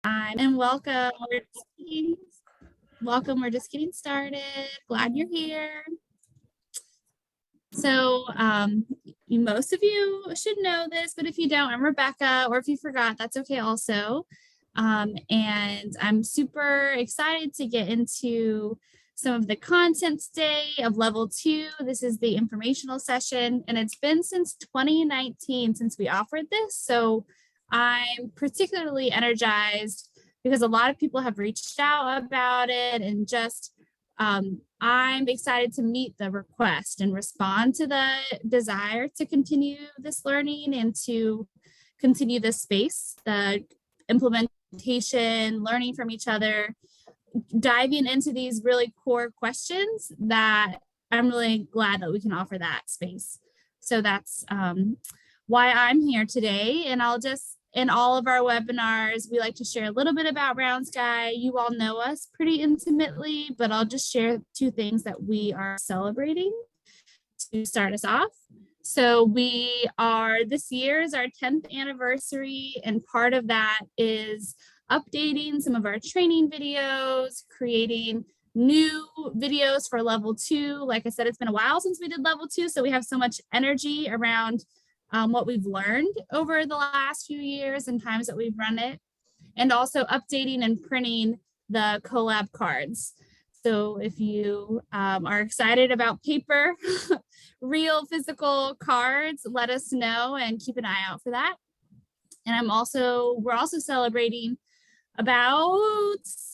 And welcome. We're just getting started. Glad you're here. So, most of you should know this, but if you don't, I'm Rebecca, or if you forgot, that's okay also. And I'm super excited to get into some of the content today of level 2. This is the informational session, and it's been since 2019 since we offered this. So I'm particularly energized because a lot of people have reached out about it, and just I'm excited to meet the request and respond to the desire to continue this learning and to continue this space, the implementation, learning from each other, diving into these really core questions that I'm really glad that we can offer that space. So that's why I'm here today. And I'll just, in all of our webinars, we like to share a little bit about Brown Sky. You all know us pretty intimately, but I'll just share 2 things that we are celebrating to start us off. So this year is our 10th anniversary, and part of that is updating some of our training videos, creating new videos for level 2. Like I said, it's been a while since we did level 2, so we have so much energy around what we've learned over the last few years and times that we've run it, and also updating and printing the Collab cards. So if you are excited about paper, real physical cards, let us know and keep an eye out for that. And we're also celebrating about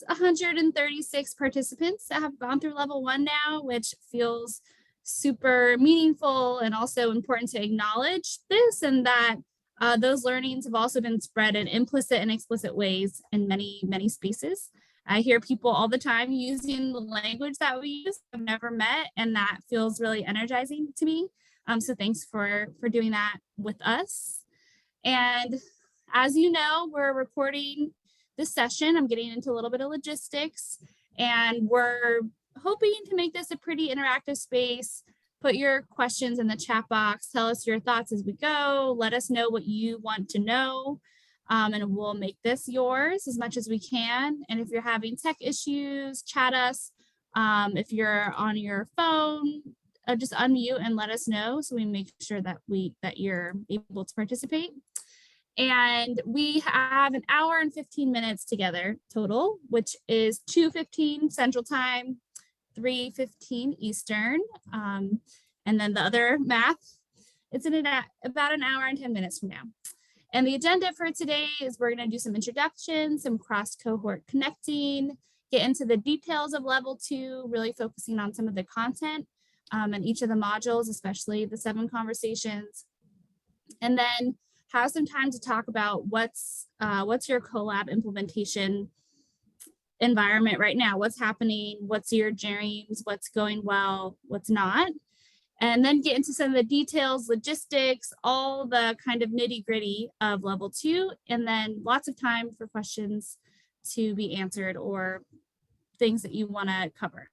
136 participants that have gone through level 1 now, which feels super meaningful and also important to acknowledge this, and that those learnings have also been spread in implicit and explicit ways in many, many spaces. I hear people all the time using the language that we use, I've never met, and that feels really energizing to me. So thanks for doing that with us. And as you know, we're recording this session. I'm getting into a little bit of logistics, and we're hoping to make this a pretty interactive space. Put your questions in the chat box, tell us your thoughts as we go, let us know what you want to know, and we'll make this yours as much as we can. And if you're having tech issues, chat us. If you're on your phone, just unmute and let us know so we make sure that you're able to participate. And we have an hour and 15 minutes together total, which is 2:15 Central Time, 3:15 Eastern. And then the other math, it's in about an hour and 10 minutes from now. And the agenda for today is we're going to do some introductions, some cross-cohort connecting, get into the details of level 2, really focusing on some of the content and each of the modules, especially the 7 conversations. And then have some time to talk about what's your Collab implementation environment right now, what's happening, what's your dreams, what's going well, what's not, and then get into some of the details, logistics, all the kind of nitty gritty of level 2, and then lots of time for questions to be answered or things that you want to cover.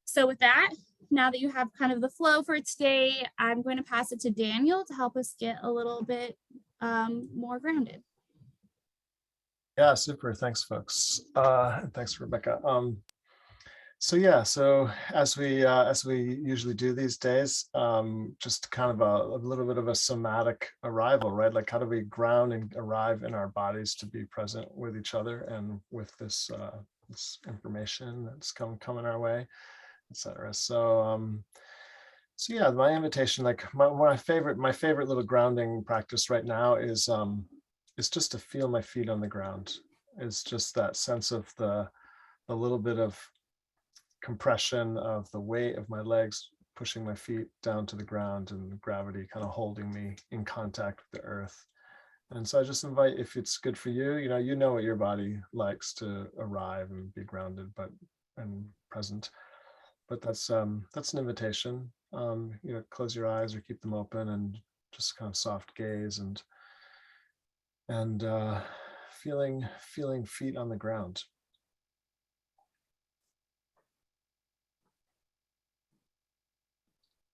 So with that, now that you have kind of the flow for today, I'm going to pass it to Daniel to help us get a little bit more grounded. Yeah, super. Thanks, folks. Thanks, Rebecca. So as we usually do these days, just kind of a little bit of a somatic arrival, right? Like, how do we ground and arrive in our bodies to be present with each other and with this information that's coming our way, etc. So yeah, my invitation, like my favorite little grounding practice right now is just to feel my feet on the ground. It's just that sense of the little bit of compression of the weight of my legs pushing my feet down to the ground, and gravity kind of holding me in contact with the earth. And so I just invite, if it's good for you, you know what your body likes to arrive and be grounded and present. But that's an invitation. Close your eyes or keep them open and just kind of soft gaze and feeling feet on the ground.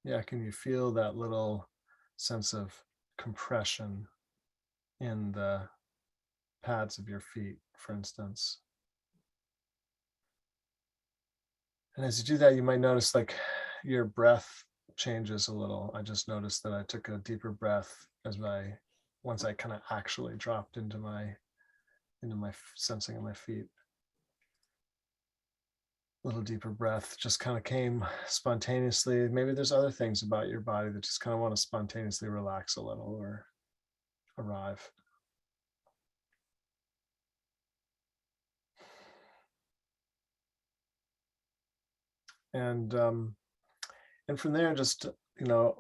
Yeah, can you feel that little sense of compression in the pads of your feet, for instance. And as you do that, you might notice like your breath changes a little. I just noticed that I took a deeper breath once I kind of actually dropped into my sensing of my feet. A little deeper breath just kind of came spontaneously. Maybe there's other things about your body that just kind of want to spontaneously relax a little or arrive. And from there, just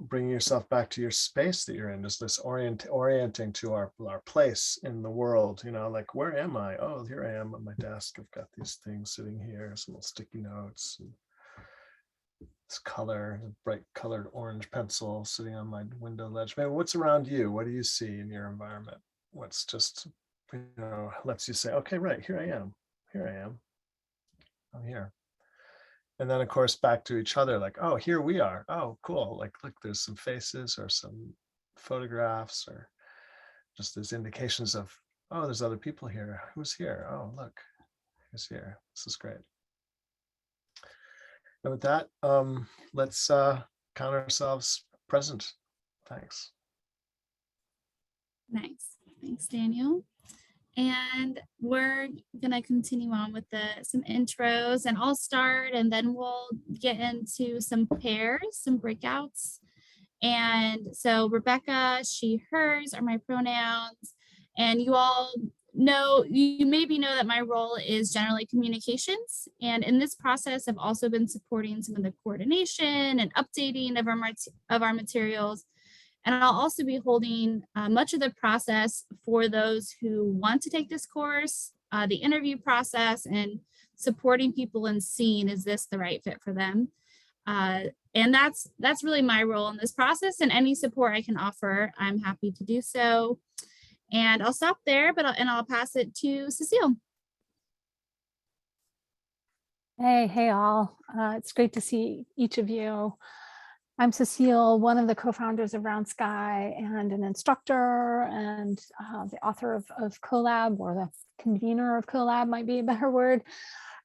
bringing yourself back to your space that you're in, just this orienting to our place in the world. Like, where am I? Oh, here I am at my desk. I've got these things sitting here, some little sticky notes, and this bright colored orange pencil sitting on my window ledge. Maybe what's around you? What do you see in your environment? What's just lets you say, okay, right, here I am. I'm here. And then, of course, back to each other, like, oh, here we are. Oh, cool. Like, look, there's some faces or some photographs or just there's indications of, oh, there's other people here. Who's here? Oh, look, who's here? This is great. And with that, let's count ourselves present. Thanks. Nice. Thanks, Daniel. And we're going to continue on with some intros, and I'll start and then we'll get into some pairs, some breakouts. And so Rebecca, she, hers are my pronouns. And you all maybe know that my role is generally communications. And in this process, I've also been supporting some of the coordination and updating of our materials. And I'll also be holding much of the process for those who want to take this course, the interview process, and supporting people and seeing, is this the right fit for them? And that's really my role in this process, and any support I can offer, I'm happy to do so. And I'll stop there, I'll pass it to Cecile. Hey all. It's great to see each of you. I'm Cecile, one of the co-founders of Round Sky and an instructor and the author of Collab, or the convener of Collab might be a better word.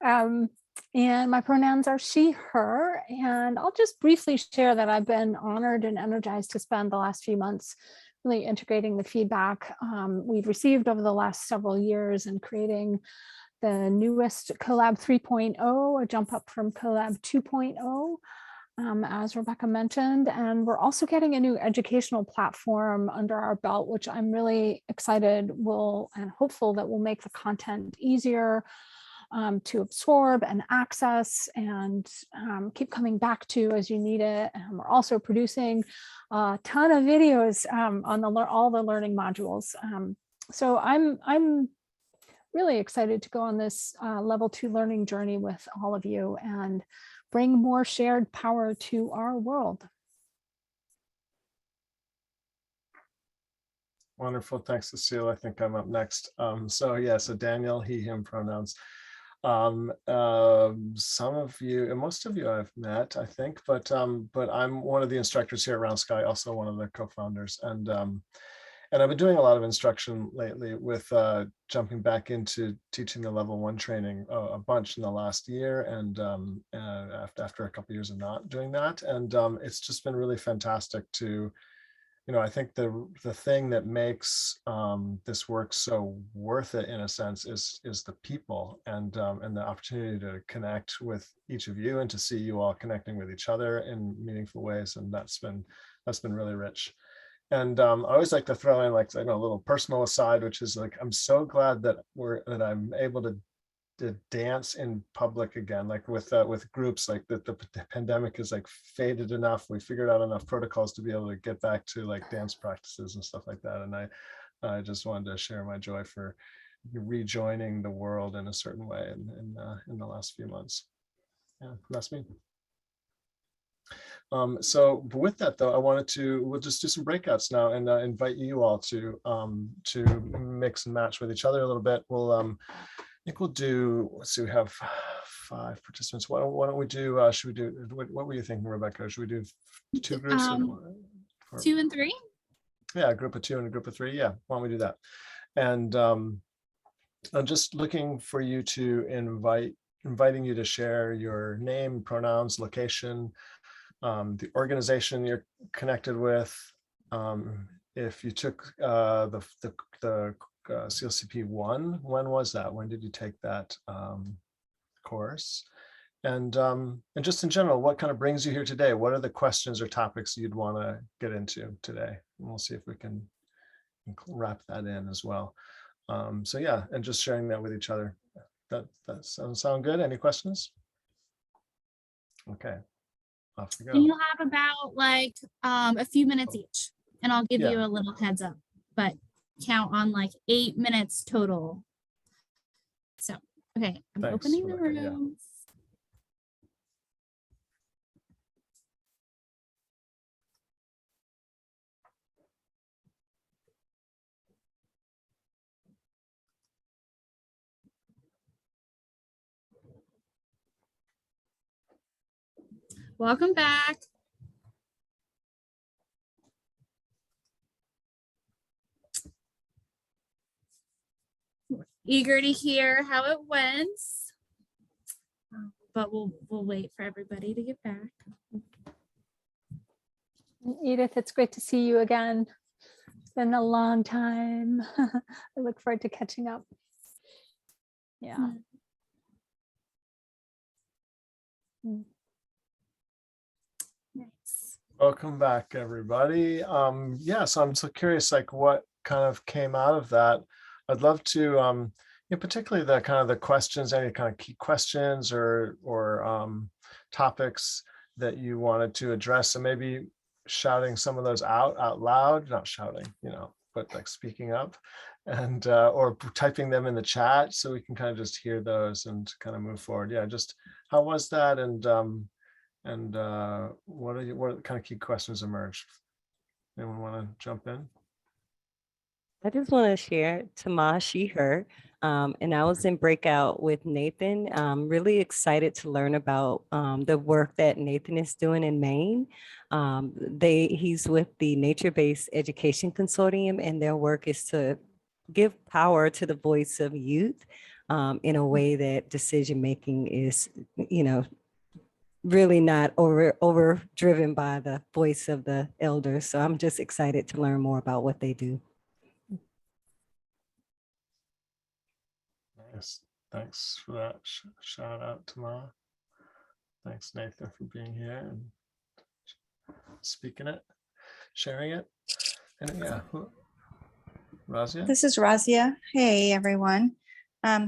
And my pronouns are she, her, and I'll just briefly share that I've been honored and energized to spend the last few months really integrating the feedback we've received over the last several years and creating the newest Collab 3.0, a jump up from Collab 2.0. As Rebecca mentioned, and we're also getting a new educational platform under our belt, which I'm really excited and hopeful that will make the content easier to absorb and access and keep coming back to as you need it. And we're also producing a ton of videos on all the learning modules. So I'm really excited to go on this level 2 learning journey with all of you and bring more shared power to our world. Wonderful. Thanks, Cecile. I think I'm up next. So Daniel, he, him pronouns. Some of you, and most of you I've met, I think, but I'm one of the instructors here at Round Sky, also one of the co-founders. And I've been doing a lot of instruction lately with jumping back into teaching the level 1 training a bunch in the last year, and after a couple of years of not doing that. And it's just been really fantastic to, I think the thing that makes this work so worth it in a sense is the people and the opportunity to connect with each of you and to see you all connecting with each other in meaningful ways. And that's been really rich. And I always like to throw in like a little personal aside, which is like, I'm so glad that I'm able to dance in public again, like with groups, like the pandemic is like faded enough. We figured out enough protocols to be able to get back to like dance practices and stuff like that. And I just wanted to share my joy for rejoining the world in a certain way in the last few months. Yeah, that's me. So with that though, we'll just do some breakouts now and invite you all to mix and match with each other a little bit. We'll I think we'll do, let's see, we have 5 participants. Why don't we do, should we do, what were you thinking, Rebecca? Should we do 2 groups? 2 and 3? Yeah, a group of 2 and a group of 3. Yeah, why don't we do that? And I'm just looking for you to inviting you to share your name, pronouns, location, the organization you're connected with. If you took the CLCP 1, when was that? When did you take that course? And just in general, what kind of brings you here today? What are the questions or topics you'd want to get into today? And we'll see if we can wrap that in as well. So yeah, and just sharing that with each other. That sound good? Any questions? Okay, off we go. And you'll have about like a few minutes each, and I'll give you a little heads up, but count on like 8 minutes total. So, okay, I'm opening the room. Welcome back. Eager to hear how it went, but we'll wait for everybody to get back. Edith, it's great to see you again. It's been a long time. I look forward to catching up. Yeah. Nice. Welcome back, everybody. Yeah, so I'm so curious, like what kind of came out of that. I'd love to, particularly the kind of the questions, any kind of key questions or topics that you wanted to address, and maybe shouting some of those out loud, not shouting, but like speaking up, and or typing them in the chat so we can kind of just hear those and kind of move forward. Yeah, just how was that, and what kind of key questions emerged? Anyone want to jump in? I just want to share Tama, she, her, and I was in Breakout with Nathan. I'm really excited to learn about the work that Nathan is doing in Maine. He's with the Nature-Based Education Consortium, and their work is to give power to the voice of youth in a way that decision-making is, really not over driven by the voice of the elders. So I'm just excited to learn more about what they do. Nice. Thanks for that shout out to Ma. Thanks, Nathan, for being here and speaking it, sharing it. And yeah, Razia? This is Razia. Hey, everyone.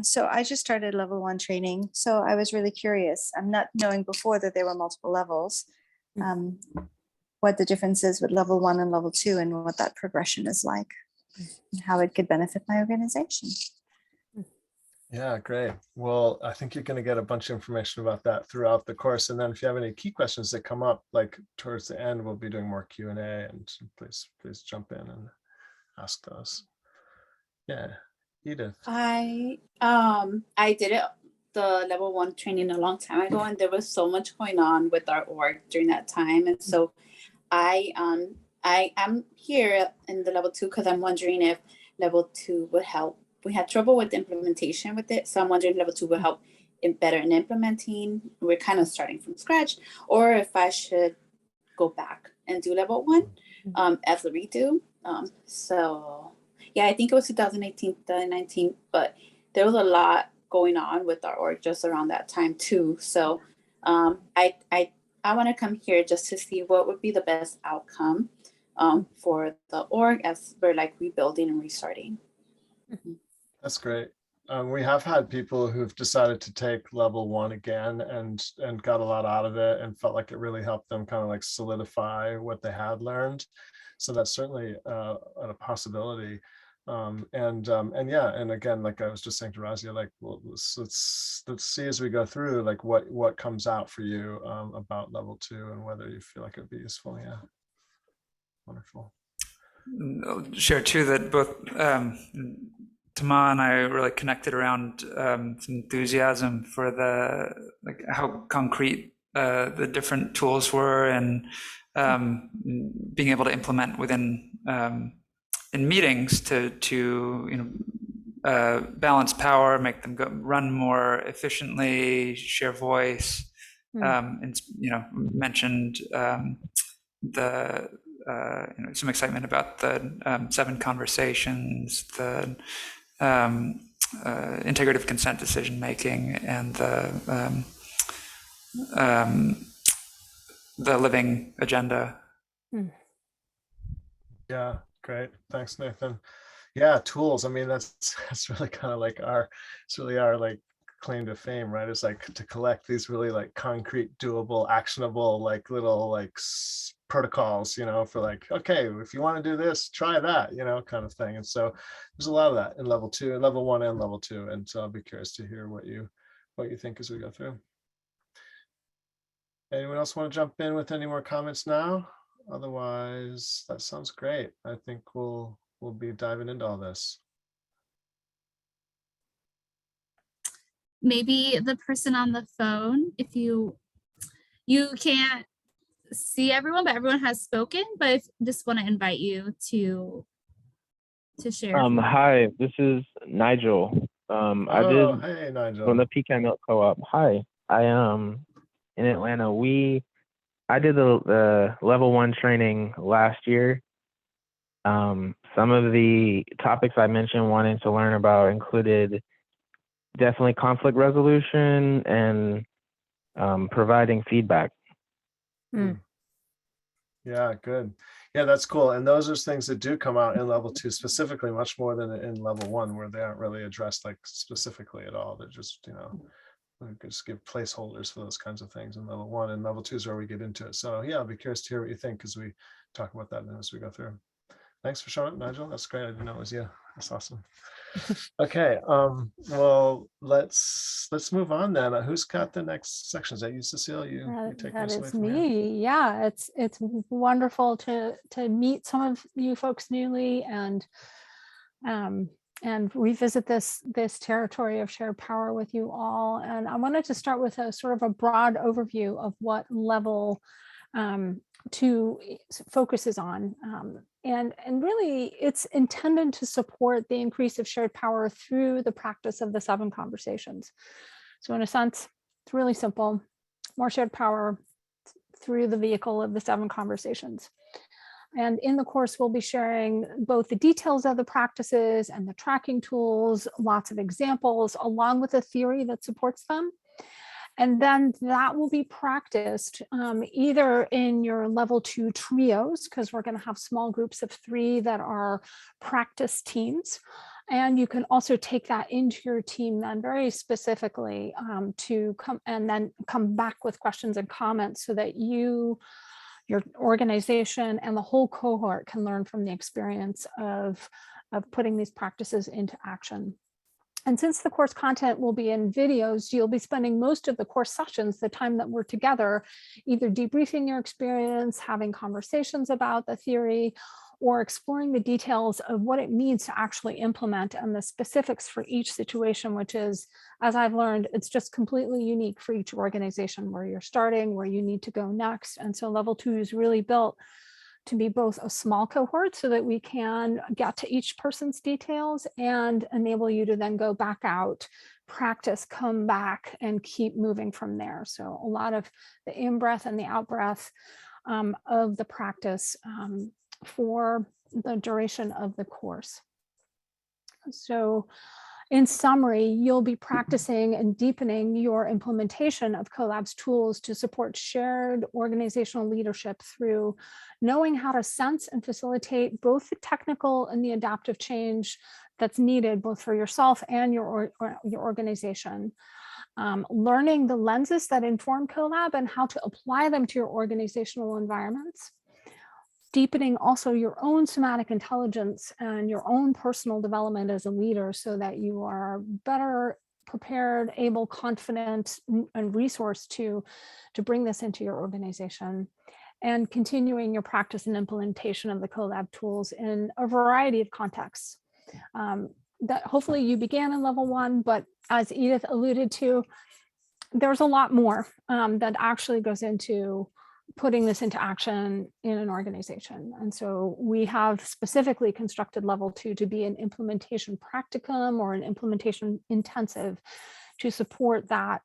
So I just started level 1 training. So I was really curious. I'm not knowing before that there were multiple levels, what the difference is with level 1 and level 2 and what that progression is like and how it could benefit my organization. Yeah, great. Well, I think you're going to get a bunch of information about that throughout the course. And then if you have any key questions that come up, like towards the end, we'll be doing more Q&A, and please jump in and ask those. Yeah, Edith. I did the level 1 training a long time ago, and there was so much going on with our org during that time. And so I am here in the level 2 because I'm wondering if level 2 would help. We had trouble with implementation with it, so I'm wondering if level 2 would help better in implementing. We're kind of starting from scratch, or if I should go back and do level 1 as a redo. So yeah, I think it was 2018, 2019, but there was a lot going on with our org just around that time too. So I want to come here just to see what would be the best outcome for the org as we're like rebuilding and restarting. That's great. We have had people who've decided to take level 1 again and got a lot out of it and felt like it really helped them kind of like solidify what they had learned. So that's certainly a possibility. And yeah, and again, like I was just saying to Razia, like, well, let's see as we go through, like what comes out for you about level 2 and whether you feel like it'd be useful. Yeah, wonderful. I'll share too that both Tama and I really connected around some enthusiasm for how concrete the different tools were, and being able to implement within in meetings to balance power, make them run more efficiently, share voice, and mentioned the some excitement about the 7 conversations, the integrative consent decision making, and the living agenda. Yeah, great. Thanks, Nathan. Yeah, tools. I mean, that's really kind of like it's really our like claim to fame, right? It's like to collect these really like concrete, doable, actionable, like little like protocols, for like, okay, if you want to do this, try that, kind of thing. And so there's a lot of that in level 2, and level 1 and level 2. And so I'll be curious to hear what you think as we go through. Anyone else want to jump in with any more comments now? Otherwise, that sounds great. I think we'll be diving into all this. Maybe the person on the phone, if you can't see everyone, but everyone has spoken, but if just want to invite you to share. Hi, this is Nigel. Hey, Nigel. From the Pecan Milk Co-op. Hi, I am in Atlanta. I did the level 1 training last year. Some of the topics I mentioned wanting to learn about included definitely conflict resolution and providing feedback. Yeah, good. Yeah, that's cool. And those are things that do come out in level 2 specifically, much more than in level 1, where they aren't really addressed like specifically at all. They're just, we could just give placeholders for those kinds of things in level 1, and level 2 is where we get into it. So yeah, I'll be curious to hear what you think as we talk about that as we go through. Thanks for showing up, Nigel. That's great. I didn't know it was you. That's awesome. Okay. Well, let's move on then. Who's got the next section? Is that you, Cecile? You take That this away is from here? me. Yeah, it's wonderful to meet some of you folks newly and revisit this territory of shared power with you all. And I wanted to start with a sort of a broad overview of what level 2 focuses on. And really, it's intended to support the increase of shared power through the practice of the 7 conversations. So in a sense, it's really simple. More shared power through the vehicle of the 7 conversations. And in the course, we'll be sharing both the details of the practices and the tracking tools, lots of examples, along with a theory that supports them. And then that will be practiced either in your level 2 trios, because we're going to have small groups of 3 that are practice teams. And you can also take that into your team then very specifically to come back with questions and comments so that your organization and the whole cohort can learn from the experience of putting these practices into action. And since the course content will be in videos, you'll be spending most of the course sessions, the time that we're together, either debriefing your experience, having conversations about the theory, or exploring the details of what it means to actually implement and the specifics for each situation, which is, as I've learned, it's just completely unique for each organization, where you're starting, where you need to go next. And so level 2 is really built to be both a small cohort so that we can get to each person's details and enable you to then go back out, practice, come back, and keep moving from there. So a lot of the in-breath and the out-breath of the practice for the duration of the course. So in summary, you'll be practicing and deepening your implementation of Collab's tools to support shared organizational leadership through knowing how to sense and facilitate both the technical and the adaptive change that's needed both for yourself and your organization. Learning the lenses that inform Collab and how to apply them to your organizational environments. Deepening also your own somatic intelligence and your own personal development as a leader so that you are better prepared, able, confident, and resourced to bring this into your organization. And continuing your practice and implementation of the Collab tools in a variety of contexts. That hopefully you began in level 1, but as Edith alluded to, there's a lot more that actually goes into putting this into action in an organization. And so we have specifically constructed level 2 to be an implementation practicum or an implementation intensive to support that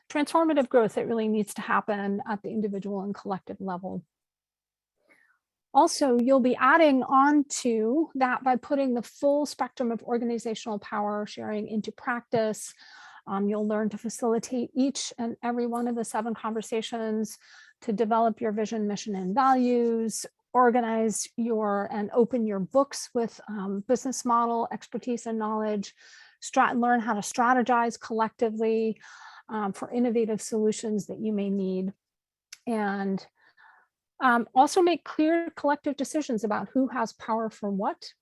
transformative growth that really needs to happen at the individual and collective level. Also, you'll be adding on to that by putting the full spectrum of organizational power sharing into practice. You'll learn to facilitate each and every one of the 7 conversations, to develop your vision, mission, and values, organize and open your books with business model expertise and knowledge, learn how to strategize collectively for innovative solutions that you may need, and also make clear collective decisions about who has power for what,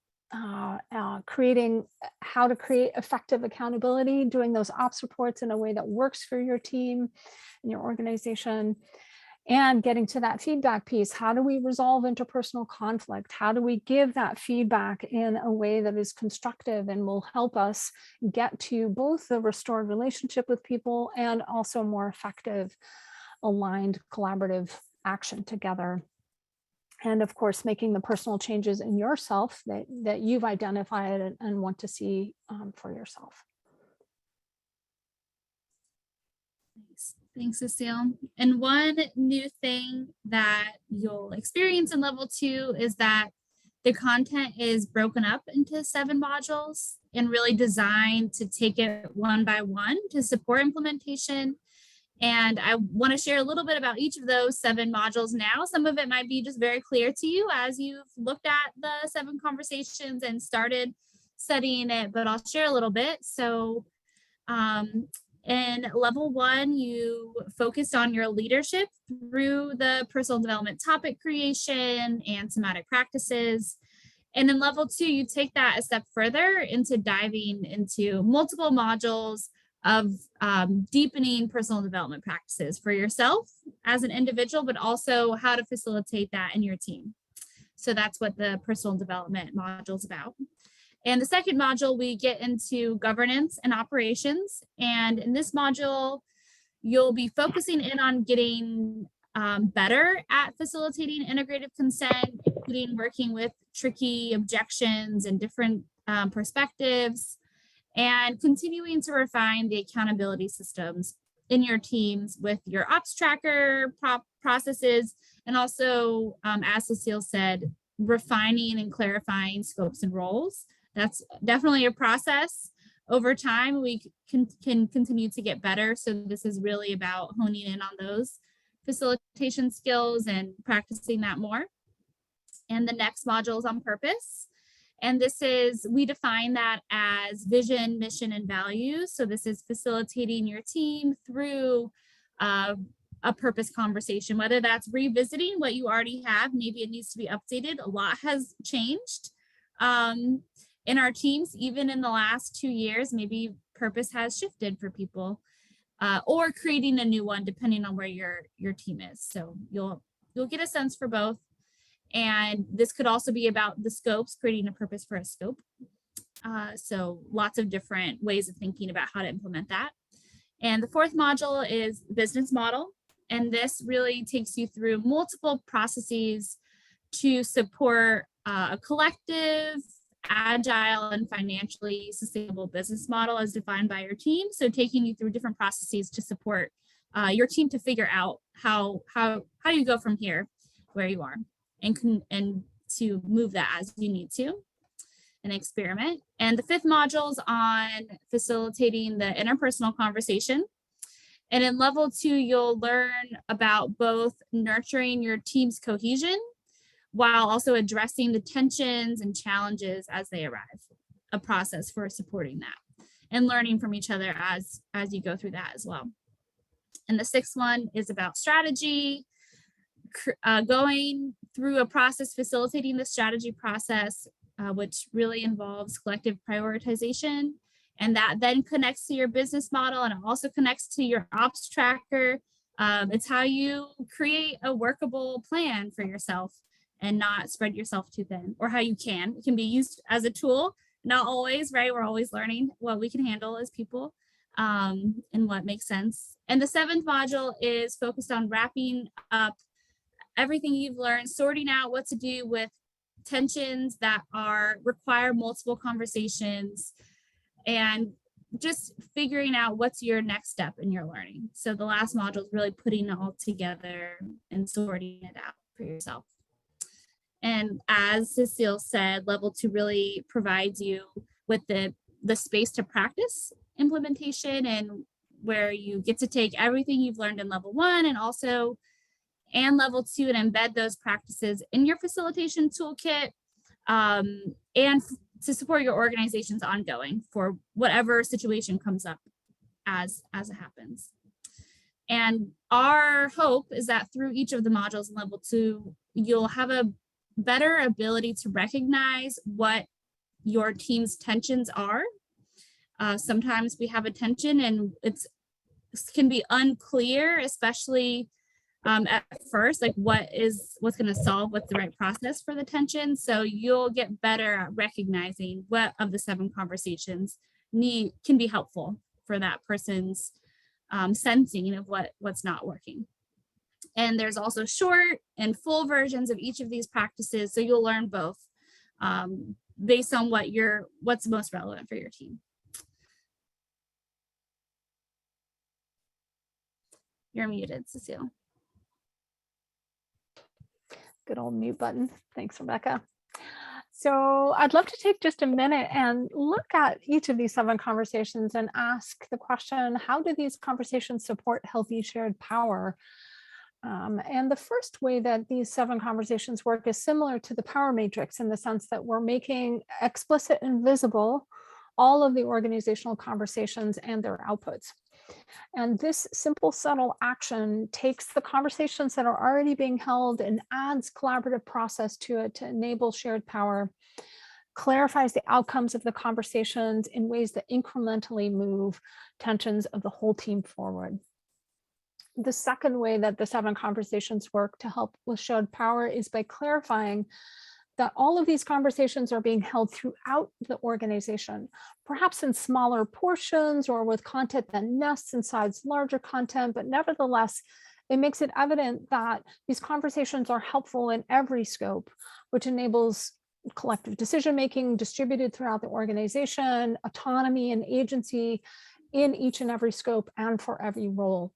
creating how to create effective accountability, doing those ops reports in a way that works for your team and your organization, and getting to that feedback piece. How do we resolve interpersonal conflict? How do we give that feedback in a way that is constructive and will help us get to both the restored relationship with people and also more effective, aligned, collaborative action together? And of course, making the personal changes in yourself that you've identified and want to see for yourself. Thanks, Cecile. And one new thing that you'll experience in level 2 is that the content is broken up into 7 modules and really designed to take it one by one to support implementation. And I want to share a little bit about each of those 7 modules now. Some of it might be just very clear to you as you've looked at the 7 conversations and started studying it, but I'll share a little bit. So in level 1, you focused on your leadership through the personal development topic creation and somatic practices. And in level 2, you take that a step further into diving into multiple modules of deepening personal development practices for yourself as an individual, but also how to facilitate that in your team. So that's what the personal development module is about. And the second module, we get into governance and operations. And in this module, you'll be focusing in on getting better at facilitating integrative consent, including working with tricky objections and different perspectives, and continuing to refine the accountability systems in your teams with your ops tracker processes, and also, as Cecile said, refining and clarifying scopes and roles. That's definitely a process. Over time, we can continue to get better. So this is really about honing in on those facilitation skills and practicing that more. And the next module is on purpose. And this is, we define that as vision, mission, and values. So this is facilitating your team through a purpose conversation, whether that's revisiting what you already have, maybe it needs to be updated. A lot has changed in our teams, even in the last 2 years. Maybe purpose has shifted for people, or creating a new one depending on where your team is. So you'll get a sense for both. And this could also be about the scopes, creating a purpose for a scope. So lots of different ways of thinking about how to implement that. And the fourth module is business model. And this really takes you through multiple processes to support a collective, agile, and financially sustainable business model as defined by your team. So taking you through different processes to support your team to figure out how you go from here where you are, and to move that as you need to and experiment. And the fifth module is on facilitating the interpersonal conversation. And in level 2, you'll learn about both nurturing your team's cohesion while also addressing the tensions and challenges as they arrive, a process for supporting that and learning from each other as you go through that as well. And the sixth one is about strategy, going through a process, facilitating the strategy process, which really involves collective prioritization. And that then connects to your business model, and it also connects to your ops tracker. It's how you create a workable plan for yourself and not spread yourself too thin, or how you can. It can be used as a tool, not always, right? We're always learning what we can handle as people and what makes sense. And the seventh module is focused on wrapping up everything you've learned, sorting out what to do with tensions that require multiple conversations, and just figuring out what's your next step in your learning. So the last module is really putting it all together and sorting it out for yourself. And as Cecile said, level 2 really provides you with the space to practice implementation, and where you get to take everything you've learned in level 1 and level 2 and embed those practices in your facilitation toolkit, and to support your organization's ongoing for whatever situation comes up as it happens. And our hope is that through each of the modules in level 2, you'll have a better ability to recognize what your team's tensions are. Sometimes we have a tension and it can be unclear, especially at first, like what's going to solve, what's the right process for the tension. So you'll get better at recognizing what of the 7 conversations can be helpful for that person's sensing of what's not working. And there's also short and full versions of each of these practices. So you'll learn both based on what's most relevant for your team. You're muted, Cecile. Good old mute button. Thanks, Rebecca. So I'd love to take just a minute and look at each of these 7 conversations and ask the question, how do these conversations support healthy shared power? And the first way that these 7 conversations work is similar to the power matrix, in the sense that we're making explicit and visible all of the organizational conversations and their outputs. And this simple, subtle action takes the conversations that are already being held and adds collaborative process to it to enable shared power, clarifies the outcomes of the conversations in ways that incrementally move tensions of the whole team forward. The second way that the 7 conversations work to help with shared power is by clarifying that all of these conversations are being held throughout the organization, perhaps in smaller portions or with content that nests inside larger content, but nevertheless, it makes it evident that these conversations are helpful in every scope, which enables collective decision-making distributed throughout the organization, autonomy and agency in each and every scope and for every role.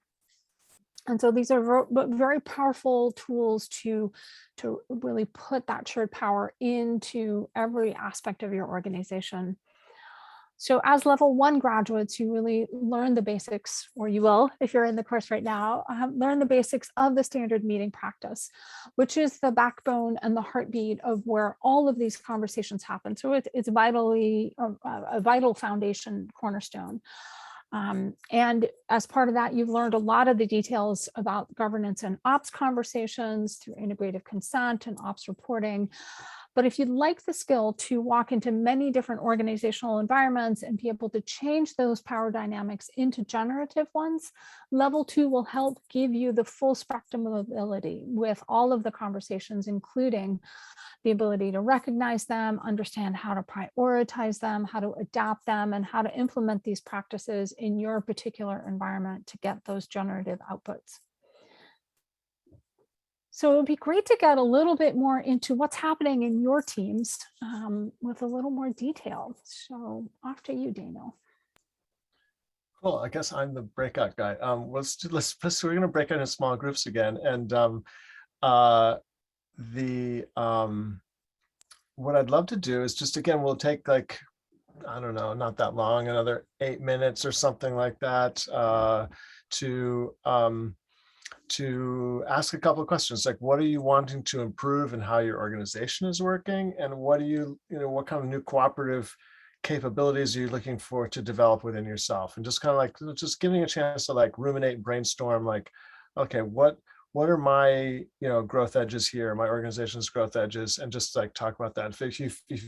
And so these are very powerful tools to really put that shared power into every aspect of your organization. So as level 1 graduates, you really learn the basics, or you will, if you're in the course right now, learn the basics of the standard meeting practice, which is the backbone and the heartbeat of where all of these conversations happen. So it's vitally a vital foundation cornerstone. And as part of that, you've learned a lot of the details about governance and ops conversations through integrative consent and ops reporting. But if you'd like the skill to walk into many different organizational environments and be able to change those power dynamics into generative ones, level 2 will help give you the full spectrum of ability with all of the conversations, including the ability to recognize them, understand how to prioritize them, how to adapt them, and how to implement these practices in your particular environment to get those generative outputs. So it would be great to get a little bit more into what's happening in your teams with a little more detail. So off to you, Daniel. Cool. I guess I'm the breakout guy. We're going to break out into small groups again, and what I'd love to do is just, again, we'll take like, I don't know, not that long, another 8 minutes or something like that, to ask a couple of questions, like what are you wanting to improve and how your organization is working, and what what kind of new cooperative capabilities are you looking for to develop within yourself, and just kind of like just giving a chance to like ruminate and brainstorm, like, okay, what are my growth edges here, my organization's growth edges, and just like talk about that. If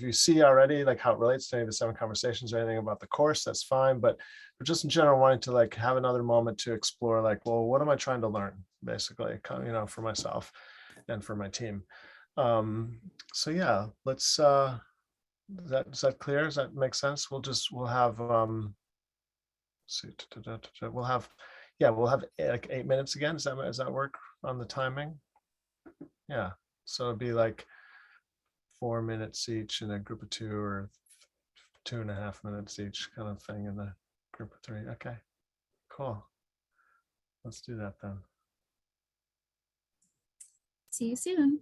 you see already like how it relates to any of the 7 conversations or anything about the course, that's fine, but just in general wanting to like have another moment to explore, like, well, what am I trying to learn, basically, for myself and for my team. So yeah, let's is that clear? Does that make sense? We'll have we'll have like 8 minutes again. Does that work on the timing? Yeah. So it'd be like 4 minutes each in a group of 2, or 2.5 minutes each kind of thing in the group of 3. Okay, cool. Let's do that then. See you soon.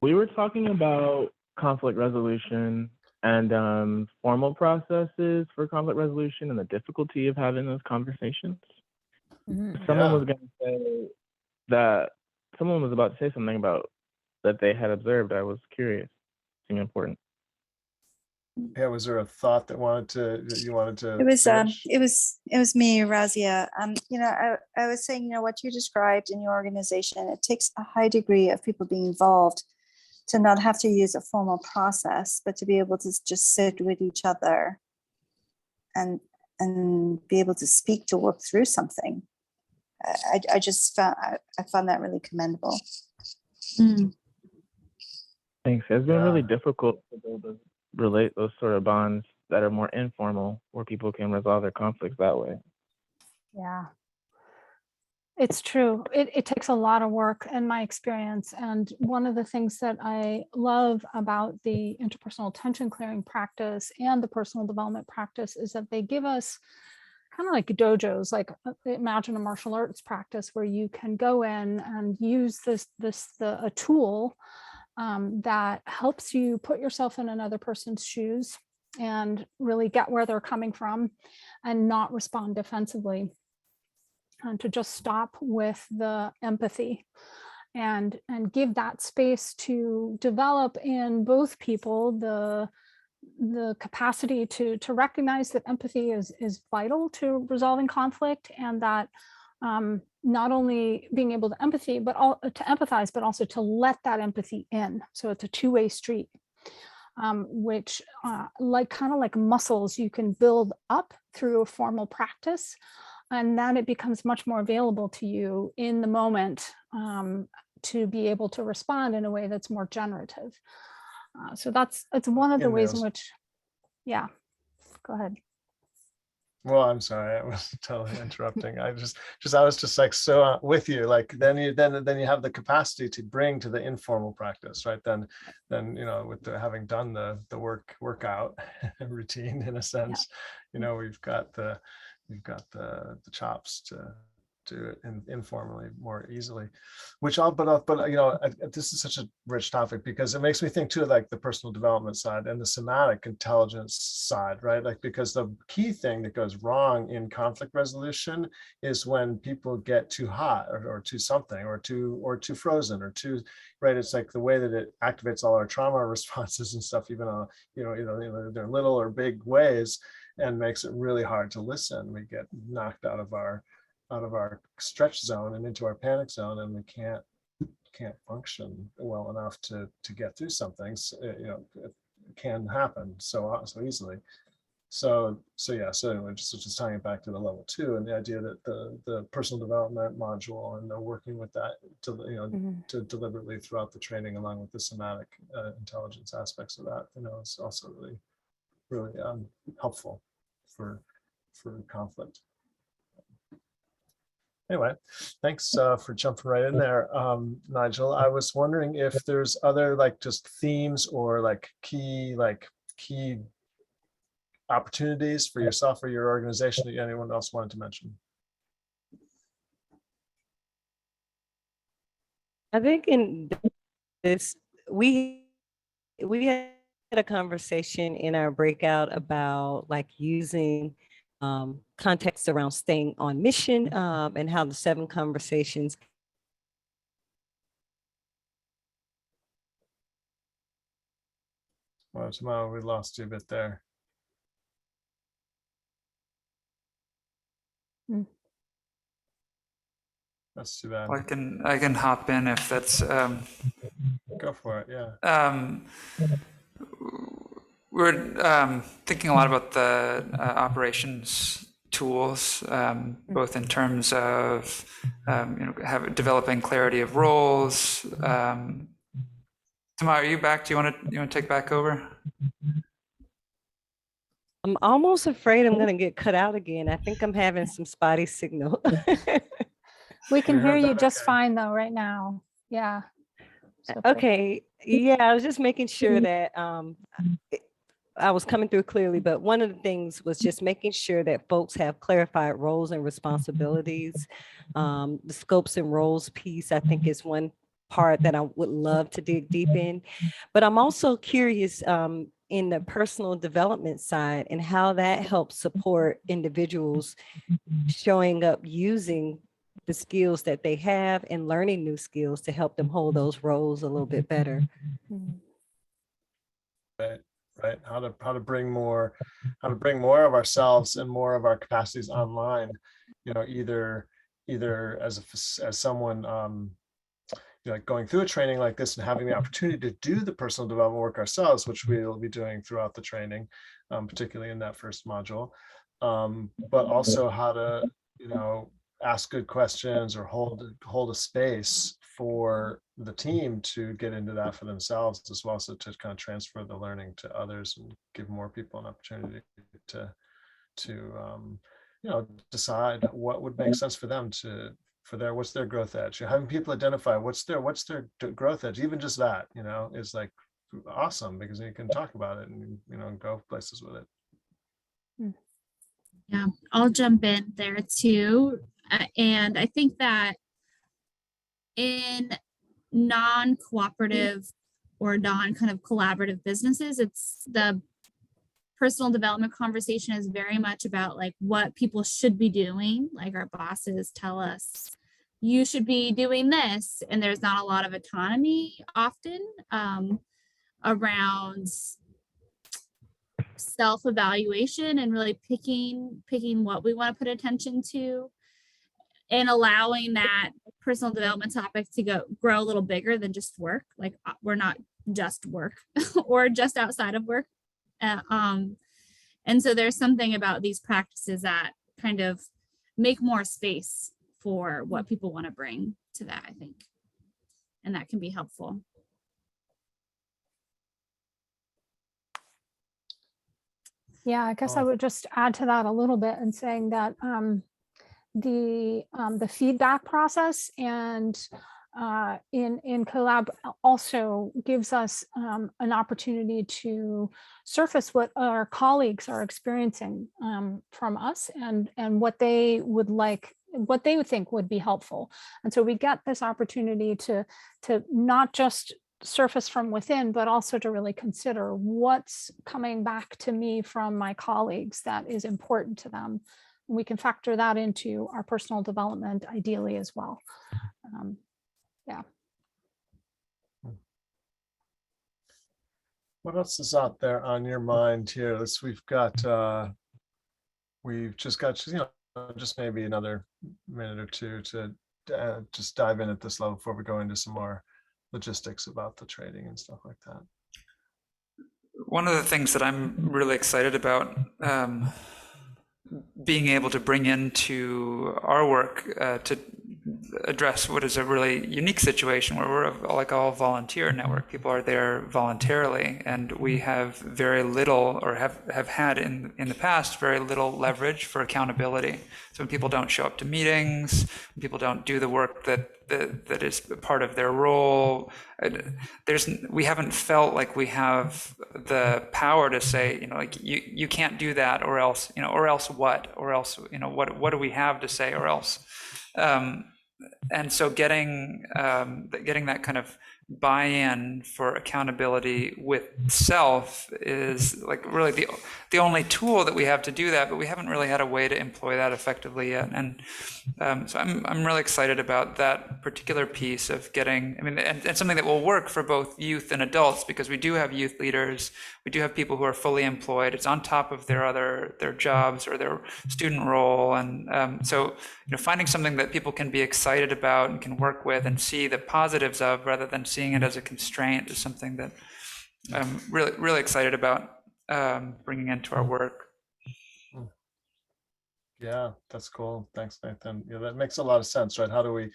We were talking about conflict resolution and formal processes for conflict resolution and the difficulty of having those conversations. Someone was going to say that someone was about to say something about that they had observed. I was curious. Seemed important. Yeah, was there a thought that you wanted to It was finish? it was me, Razia. You know, I was saying, you know, what you described in your organization, it takes a high degree of people being involved to not have to use a formal process, but to be able to just sit with each other and be able to speak, to work through something. I just found I found that really commendable. Thanks. It's been really difficult to be able to relate those sort of bonds that are more informal, where people can resolve their conflicts that way. Yeah, it's true. It takes a lot of work in my experience. And one of the things that I love about the interpersonal tension clearing practice and the personal development practice is that they give us kind of like dojos, like imagine a martial arts practice where you can go in and use a tool that helps you put yourself in another person's shoes and really get where they're coming from and not respond defensively, and to just stop with the empathy and give that space to develop in both people the capacity to recognize that empathy is vital to resolving conflict, and that not only being able to empathize, but also to let that empathy in. So it's a two-way street, which kind of like muscles you can build up through a formal practice, and then it becomes much more available to you in the moment to be able to respond in a way that's more generative. So it's one of the ways in which, yeah, go ahead. Well, I'm sorry, I was totally interrupting. I was just like so with you. Like then you have the capacity to bring to the informal practice, right? Then you know, with having done the workout routine in a sense, you know, we've got the chops to do it informally more easily, but you know, this is such a rich topic because it makes me think too, like the personal development side and the somatic intelligence side, right? Like, because the key thing that goes wrong in conflict resolution is when people get too hot or too something or too frozen or too, right? It's like the way that it activates all our trauma responses and stuff, even on, you know, they're little or big ways, and makes it really hard to listen. We get knocked out of our stretch zone and into our panic zone, and we can't function well enough to get through something. You know, it can happen so easily. So anyway, just tying it back to the level 2 and the idea that the personal development module and the working with that to, you know, to deliberately throughout the training, along with the somatic intelligence aspects of that, you know, is also really helpful for conflict. Anyway, thanks for jumping right in there, Nigel. I was wondering if there's other like just themes or like key opportunities for yourself or your organization that anyone else wanted to mention. I think in this, we had a conversation in our breakout about like using context around staying on mission and how the 7 conversations. Well, tomorrow we lost you a bit there. That's too bad. I can hop in if that's. Go for it. Yeah. We're thinking a lot about the operations tools, both in terms of you know, developing clarity of roles. Tamara, are you back? Do you want to take back over? I'm almost afraid I'm going to get cut out again. I think I'm having some spotty signal. We can We hear heard you that just okay. fine though right now. Yeah. So Okay, yeah, I was just making sure that I was coming through clearly, but one of the things was just making sure that folks have clarified roles and responsibilities. The scopes and roles piece, I think, is one part that I would love to dig deep in. But I'm also curious in the personal development side and how that helps support individuals showing up using the skills that they have and learning new skills to help them hold those roles a little bit better. Right. How to bring more of ourselves and more of our capacities online, either as someone like going through a training like this and having the opportunity to do the personal development work ourselves, which we'll be doing throughout the training, particularly in that first module, but also how to ask good questions or hold a space for the team to get into that for themselves as well, so to kind of transfer the learning to others and give more people an opportunity to decide what would make sense for them what's their growth edge. Having people identify what's their growth edge, even just that is like awesome, because you can talk about it and go places with it. Yeah, I'll jump in there too. And I think that in non-cooperative or non-kind of collaborative businesses, it's the personal development conversation is very much about like what people should be doing. Like our bosses tell us, you should be doing this. And there's not a lot of autonomy often around self-evaluation and really picking what we want to put attention to, and allowing that personal development topic to grow a little bigger than just work. Like we're not just work or just outside of work. And so there's something about these practices that kind of make more space for what people want to bring to that, I think. And that can be helpful. yeah, I guess I would just add to that a little bit and saying that the feedback process and in Collab also gives us an opportunity to surface what our colleagues are experiencing from us and what they would like, what they would think would be helpful. And so we get this opportunity to not just surface from within, but also to really consider what's coming back to me from my colleagues that is important to them. And we can factor that into our personal development ideally as well. Yeah. What else is out there on your mind here? We've just got, just maybe another minute or two to just dive in at this level before we go into some more logistics about the trading and stuff like that. One of the things that I'm really excited about being able to bring into our work to address what is a really unique situation where we're like all volunteer network. People are there voluntarily, and we have very little, or have had in the past, very little leverage for accountability. So when people don't show up to meetings, when people don't do the work that is part of their role, we haven't felt like we have the power to say, like you can't do that, or else, or else what, or else, what do we have to say, or else. And so getting that kind of buy-in for accountability with self is like really the only tool that we have to do that, but we haven't really had a way to employ that effectively yet. And so I'm really excited about that particular piece of getting, and something that will work for both youth and adults, because we do have youth leaders, we do have people who are fully employed. It's on top of their jobs or their student role. And so finding something that people can be excited about and can work with and see the positives of, rather than seeing it as a constraint, is something that I'm really excited about bringing into our work. Yeah, that's cool. Thanks, Nathan. Yeah, that makes a lot of sense, right? How do we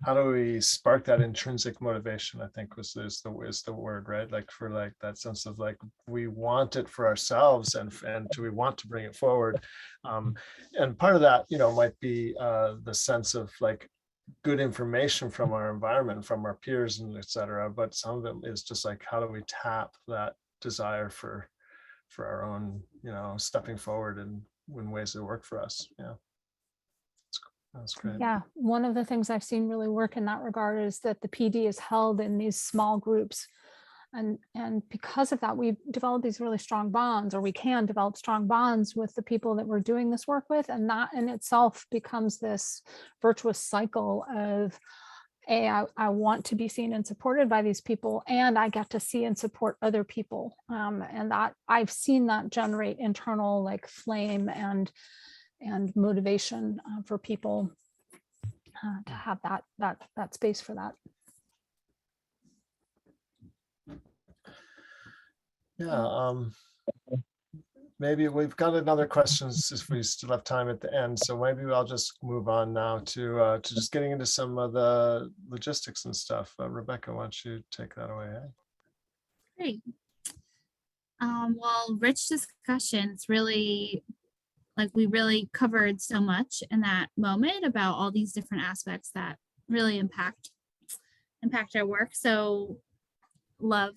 how do we spark that intrinsic motivation, I think is the word, right? Like for like that sense of like, we want it for ourselves and do we want to bring it forward? And part of that, might be the sense of like good information from our environment, from our peers and et cetera. But some of it is just like, how do we tap that desire for our own, stepping forward in ways that work for us. Yeah. That's great. Yeah, one of the things I've seen really work in that regard is that the PD is held in these small groups. And because of that, we've developed these really strong bonds, or we can develop strong bonds with the people that we're doing this work with. And that in itself becomes this virtuous cycle of, I want to be seen and supported by these people, and I get to see and support other people. And that I've seen that generate internal like flame and motivation for people to have that space for that. Yeah, maybe we've got another questions if we still have time at the end. So maybe I'll just move on now to just getting into some of the logistics and stuff. Rebecca, why don't you take that away? Great. Well, rich discussion. It's really like we really covered so much in that moment about all these different aspects that really impact our work. So love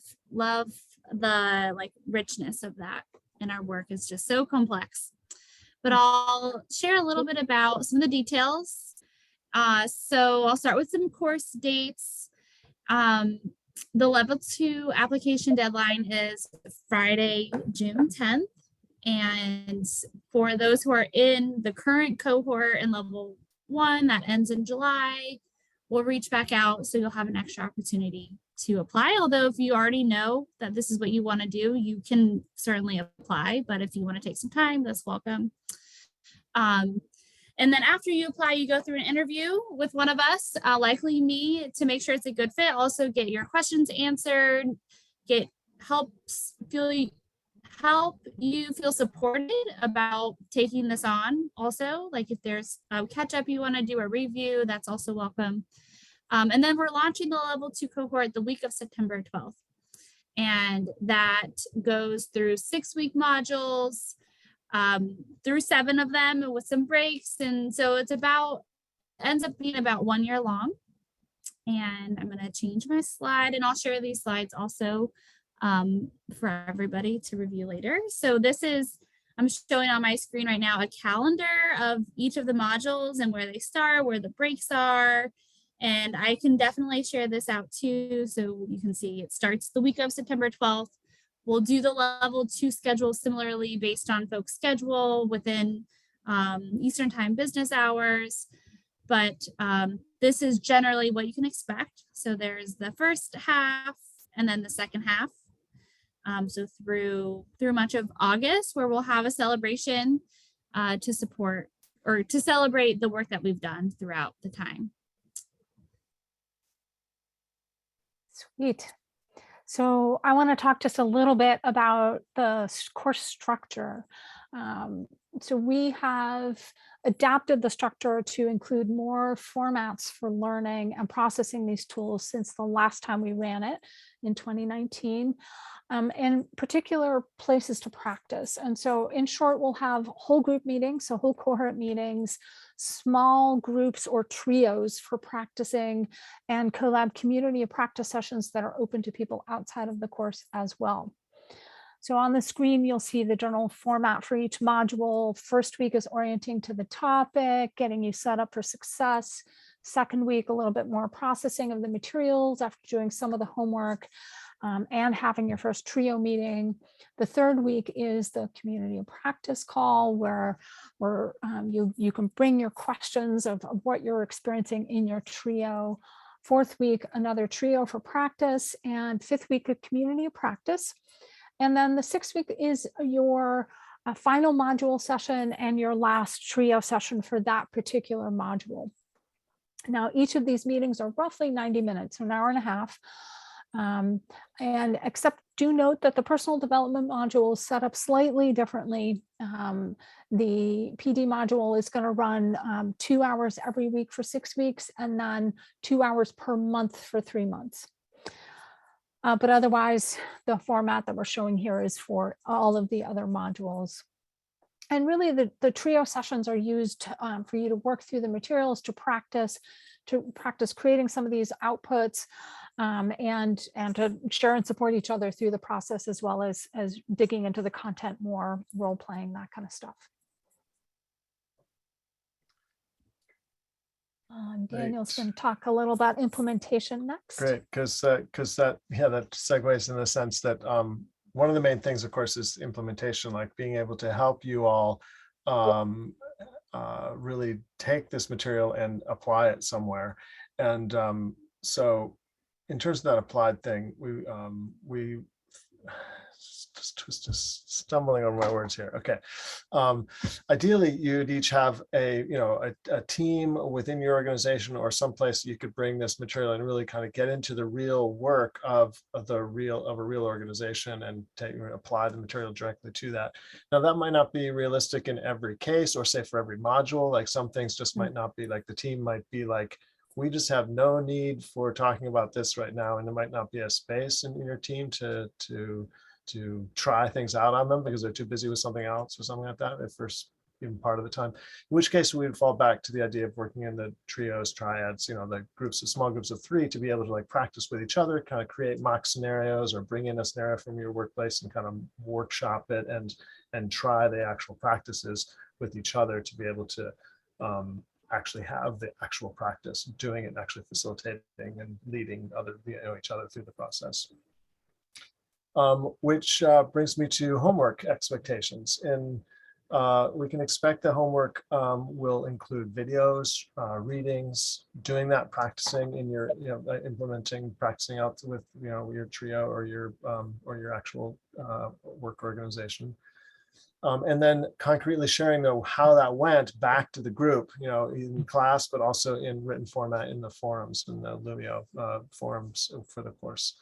the like richness of that in our work. Is just so complex. But I'll share a little bit about some of the details. So I'll start with some course dates. The level 2 application deadline is Friday, June 10th. And for those who are in the current cohort in level 1 that ends in July, we'll reach back out so you'll have an extra opportunity to apply. Although if you already know that this is what you want to do, you can certainly apply. But if you want to take some time, that's welcome. And then after you apply, you go through an interview with one of us, likely me, to make sure it's a good fit. Also get your questions answered, help you feel supported about taking this on. Also, like if there's a catch up you want to do, a review, that's also welcome. And then we're launching the level 2 cohort the week of September 12th. And that goes through 6-week modules, through 7 of them with some breaks. And so ends up being about 1 year long. And I'm going to change my slide, and I'll share these slides also for everybody to review later. So I'm showing on my screen right now a calendar of each of the modules and where they start, where the breaks are. And I can definitely share this out too. So you can see it starts the week of September 12th. We'll do the level 2 schedule similarly based on folks' schedule within Eastern Time business hours. But this is generally what you can expect. So there's the first half and then the second half. So through much of August, where we'll have a celebration to support or to celebrate the work that we've done throughout the time. Sweet. So I want to talk just a little bit about the course structure. So we have adapted the structure to include more formats for learning and processing these tools since the last time we ran it in 2019, and particular places to practice. And so in short, we'll have whole group meetings, so whole cohort meetings, small groups or trios for practicing, and Collab community of practice sessions that are open to people outside of the course as well. So on the screen, you'll see the general format for each module. First week is orienting to the topic, getting you set up for success. Second week, a little bit more processing of the materials after doing some of the homework and having your first trio meeting. The third week is the community of practice call, where you can bring your questions of what you're experiencing in your trio. Fourth week, another trio for practice, and fifth week, a community of practice. And then the 6th week is your final module session and your last trio session for that particular module. Now, each of these meetings are roughly 90 minutes, so an hour and a half. And except do note that the personal development module is set up slightly differently. The PD module is going to run 2 hours every week for 6 weeks, and then 2 hours per month for 3 months. But otherwise, the format that we're showing here is for all of the other modules. And really, the trio sessions are used for you to work through the materials, to practice creating some of these outputs, and to share and support each other through the process, as well as digging into the content more, role playing, that kind of stuff. Daniel's going to talk a little about implementation next. Great, because that segues in the sense that one of the main things, of course, is implementation, like being able to help you all really take this material and apply it somewhere. And so in terms of that applied thing, we just stumbling over my words here. Okay. Ideally, you'd each have a team within your organization or someplace you could bring this material and really kind of get into the real work of a real organization and apply the material directly to that. Now, that might not be realistic in every case, or say for every module. Like some things just might not be, like the team might be like, we just have no need for talking about this right now, and there might not be a space in your team to try things out on them because they're too busy with something else or something like that at first, even part of the time. In which case we would fall back to the idea of working in the trios, triads, the groups of small groups of 3 to be able to like practice with each other, kind of create mock scenarios or bring in a scenario from your workplace and kind of workshop it and try the actual practices with each other to be able to actually have the actual practice doing it and actually facilitating and leading each other through the process. Which brings me to homework expectations. And we can expect the homework will include videos, readings, doing that, practicing in your, practicing out with, your trio or your actual work organization. And then concretely sharing how that went back to the group, in class, but also in written format in the forums, in the Lumio forums for the course.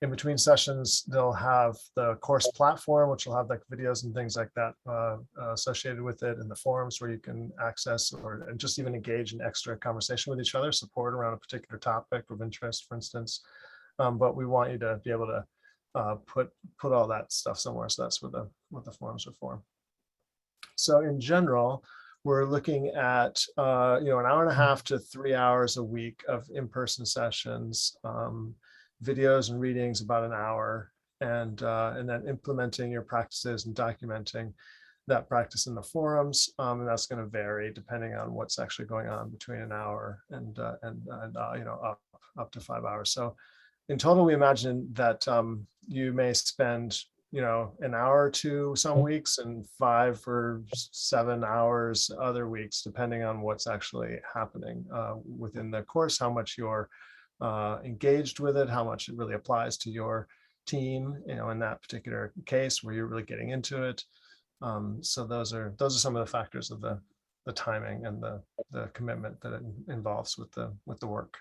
In between sessions, they'll have the course platform, which will have like videos and things like that associated with it, and the forums where you can access and just even engage in extra conversation with each other, support around a particular topic of interest, for instance. But we want you to be able to put all that stuff somewhere. So that's what the forums are for. So in general, we're looking at an hour and a half to 3 hours a week of in-person sessions. Videos and readings about an hour, and then implementing your practices and documenting that practice in the forums, and that's going to vary depending on what's actually going on between an hour and up to 5 hours. So in total, we imagine that you may spend an hour or 2 some weeks and 5 or 7 hours other weeks, depending on what's actually happening within the course, how much you're engaged with it, how much it really applies to your team, in that particular case where you're really getting into it. So those are some of the factors of the timing and the commitment that it involves with the work.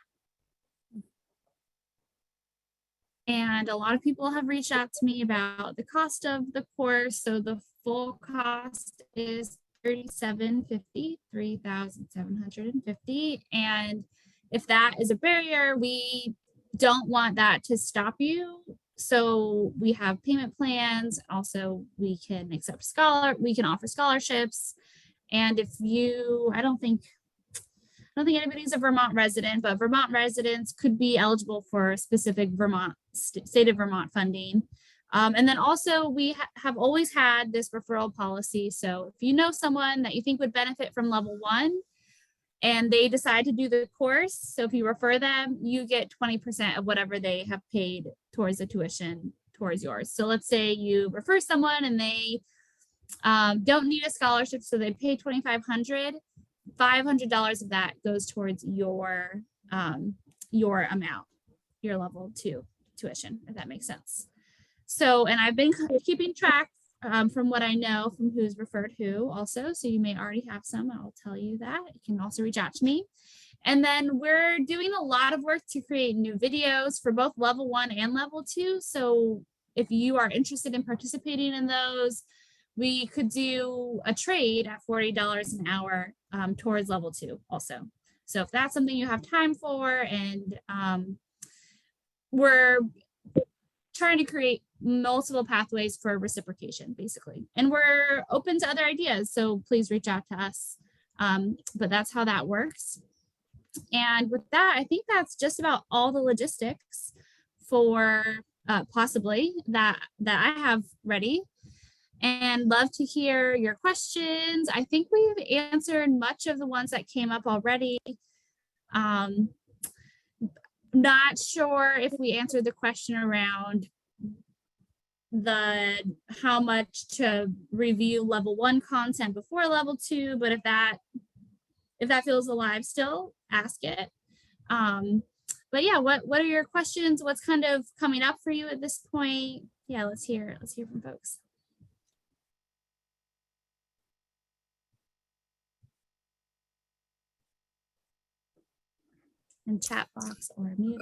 And a lot of people have reached out to me about the cost of the course. So the full cost is $3,750, $3,750. And if that is a barrier, we don't want that to stop you. So we have payment plans. Also, we can offer scholarships. And if I don't think anybody's a Vermont resident, but Vermont residents could be eligible for specific state of Vermont funding. And then also we have always had this referral policy. So if you know someone that you think would benefit from level 1, and they decide to do the course, so if you refer them, you get 20% of whatever they have paid towards the tuition towards yours. So let's say you refer someone and they don't need a scholarship, so they pay $2,500. $500 of that goes towards your amount, your level 2 tuition, if that makes sense. So, and I've been keeping track from what I know from who's referred who also. So you may already have some, I'll tell you that. You can also reach out to me. And then we're doing a lot of work to create new videos for both level 1 and level 2. So if you are interested in participating in those, we could do a trade at $40 an hour towards level 2 also. So if that's something you have time for, and we're trying to create multiple pathways for reciprocation, basically. And we're open to other ideas, so please reach out to us. But that's how that works. And with that, I think that's just about all the logistics for possibly that I have ready. And love to hear your questions. I think we've answered much of the ones that came up already. Not sure if we answered the question around how much to review level 1 content before level 2, but if that feels alive still, ask it. But yeah, what are your questions? What's kind of coming up for you at this point? Yeah, let's hear from folks. In chat box or mute.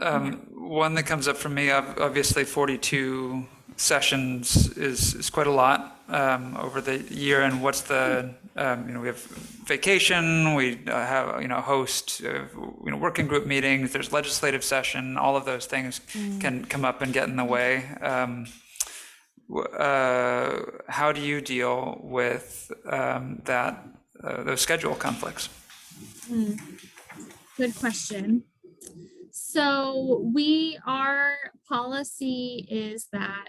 One that comes up for me, obviously 42 sessions is quite a lot over the year. And what's the, we have vacation, we have, host, working group meetings, there's legislative session, all of those things can come up and get in the way. How do you deal with those schedule conflicts? Good question. So our policy is that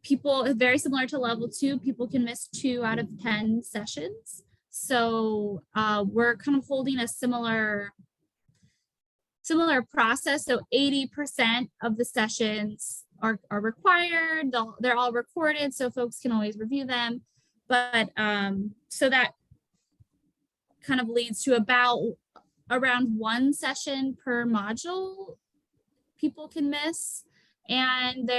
people, very similar to level 2, people can miss 2 out of 10 sessions. So we're kind of holding a similar process. So 80% of the sessions are required. They're all recorded, so folks can always review them. But so that kind of leads to around 1 session per module people can miss. And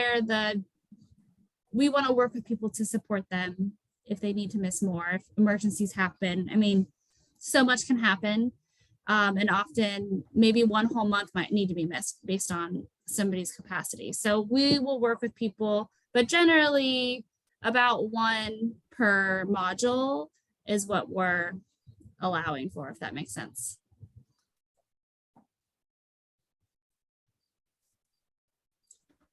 we want to work with people to support them if they need to miss more, if emergencies happen. I mean, so much can happen. And often maybe 1 whole month might need to be missed based on somebody's capacity. So we will work with people, but generally about 1 per module is what we're allowing for, if that makes sense.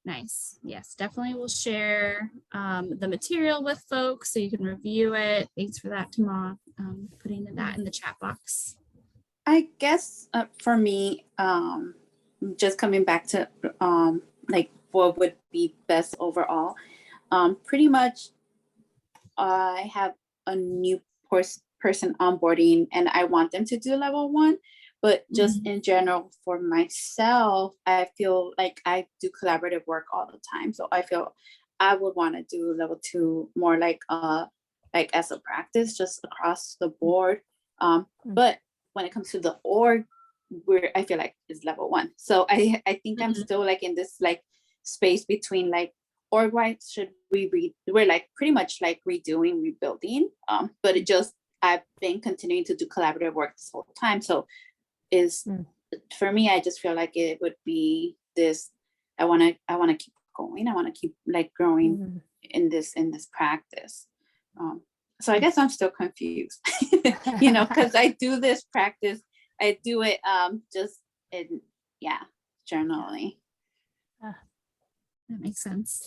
Nice. Yes, definitely we'll share the material with folks so you can review it. Thanks for that, Tama, putting that in the chat box. I guess for me, just coming back to like what would be best overall, pretty much I have a new person onboarding and I want them to do level 1. But just in general, for myself, I feel like I do collaborative work all the time. So I feel I would want to do level 2 more like as a practice, just across the board. But when it comes to the org, where I feel like is level 1. So I think I'm still like in this like space between like org-wise, should we we're like pretty much like rebuilding. But I've been continuing to do collaborative work this whole time. So for me, I just feel like it would be this, I want to keep going. I want to keep like growing in this practice. So I guess I'm still confused, because I do this practice. I do it just journaling. That makes sense.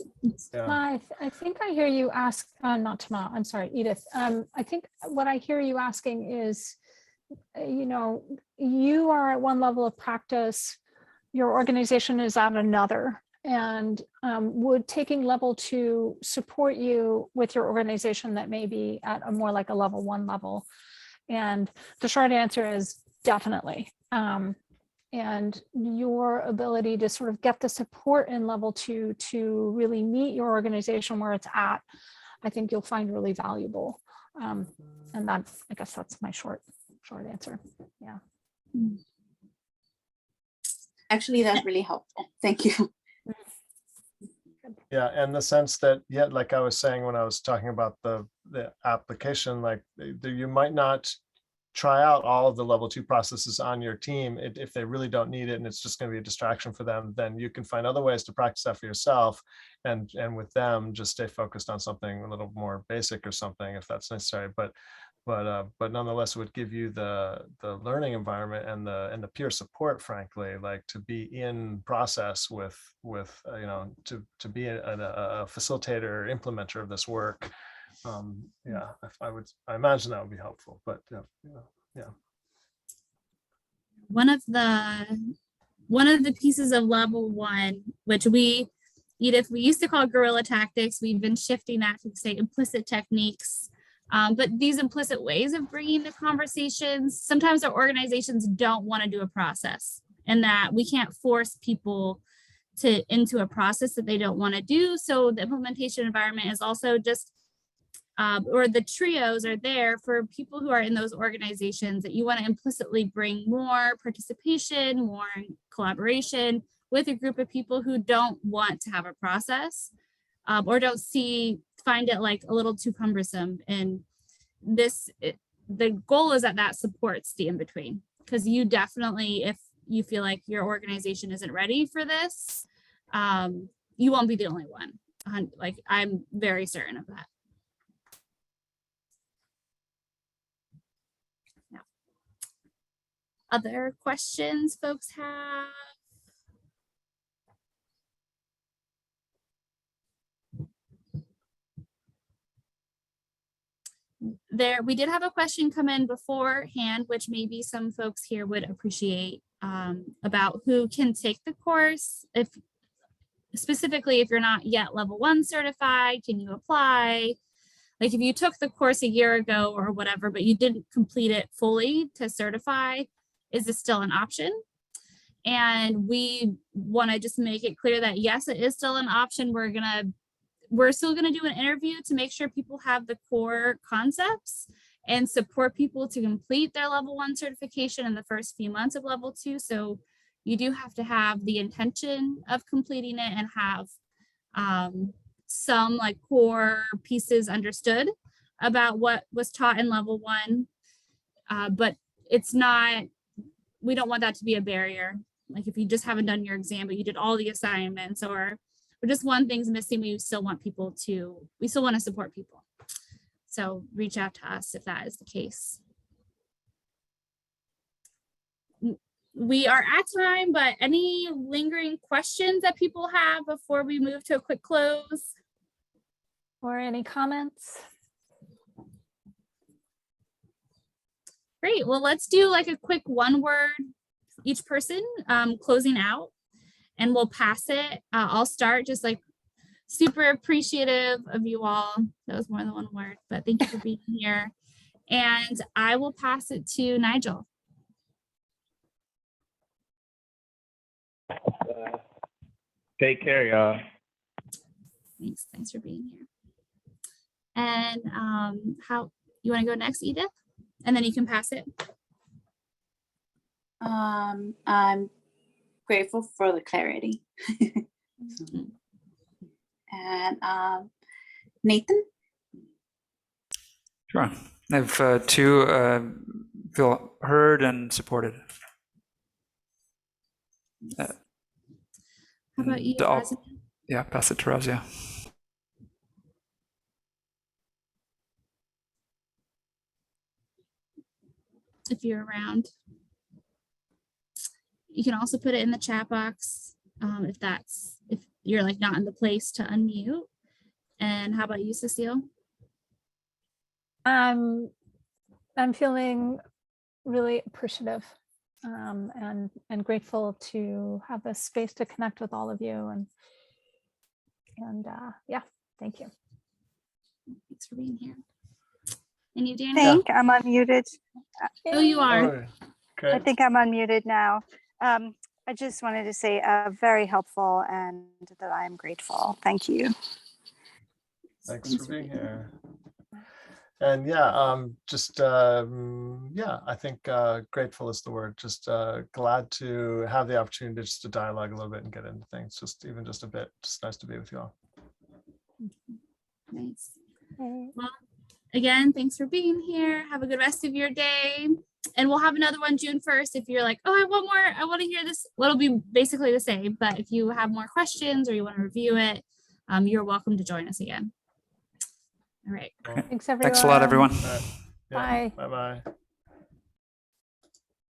Yeah. I think I hear you ask, not Tama, I'm sorry, Edith. I think what I hear you asking is, you are at one level of practice, your organization is at another, and would taking level 2 support you with your organization that may be at a more like a level 1 level? And the short answer is definitely. And your ability to sort of get the support in level 2 to really meet your organization where it's at, I think you'll find really valuable. And I guess that's my short answer. Yeah. Actually, that's really helpful. Thank you. Yeah, and the sense that, like I was saying when I was talking about the application, like you might not try out all of the level 2 processes on your team. If they really don't need it and it's just going to be a distraction for them, then you can find other ways to practice that for yourself, and with them just stay focused on something a little more basic or something if that's necessary. But nonetheless, it would give you the learning environment and the peer support, frankly, like to be in process with to be a facilitator or implementer of this work. Yeah, I imagine that would be helpful. But yeah. One of the pieces of level 1, which we used to call guerrilla tactics, we've been shifting that to say implicit techniques. But these implicit ways of bringing the conversations, sometimes our organizations don't want to do a process, and that we can't force people into a process that they don't want to do. So the implementation environment is also just, or the trios are there for people who are in those organizations that you want to implicitly bring more participation, more collaboration with a group of people who don't want to have a process, or find it like a little too cumbersome. And the goal is that supports the in-between, because you definitely, if you feel like your organization isn't ready for this, you won't be the only one. Like, I'm very certain of that. Yeah. Other questions folks have? We did have a question come in beforehand, which maybe some folks here would appreciate, about who can take the course. Specifically, if you're not yet level 1 certified, can you apply? Like, if you took the course a year ago or whatever, but you didn't complete it fully to certify, is this still an option? And we want to just make it clear that yes, it is still an option. We're still going to do an interview to make sure people have the core concepts and support people to complete their level 1 certification in the first few months of level 2. So you do have to have the intention of completing it and have some like core pieces understood about what was taught in level 1. But it's not, we don't want that to be a barrier. Like, if you just haven't done your exam, but you did all the assignments, or just one thing's missing, we still want to support people. So reach out to us if that is the case. We are at time, but any lingering questions that people have before we move to a quick close? Or any comments? Great. Well, let's do like a quick 1 word each person, closing out, and we'll pass it. I'll start. Just like, super appreciative of you all. That was more than 1 word, but thank you for being here. And I will pass it to Nigel. Take care, y'all. Thanks for being here. And how you want to go next, Edith? And then you can pass it. I'm grateful for the clarity. And Nathan? Sure. I have 2, feel heard and supported. How about you, I'll- Razia? Yeah, pass it to Razia. If you're around. You can also put it in the chat box if you're like not in the place to unmute. And how about you, Cecile? I'm feeling really appreciative and grateful to have this space to connect with all of you, and yeah, thank you. Thanks for being here. And you, Dan? I think I'm unmuted. Oh, you are. Oh, okay. I think I'm unmuted now. I just wanted to say very helpful and that I am grateful. Thank you. Thanks for being here. And yeah, yeah, I think grateful is the word. Just glad to have the opportunity just to dialogue a little bit and get into things, even just a bit. Just nice to be with you all. Nice. Well, again, thanks for being here. Have a good rest of your day. And we'll have another one June 1st. If you're like, oh, I want more, I want to hear this. Well, it'll be basically the same. But if you have more questions or you want to review it, you're welcome to join us again. All right. Thanks, everyone. Thanks a lot, everyone. All right. Yeah, Bye. bye-bye.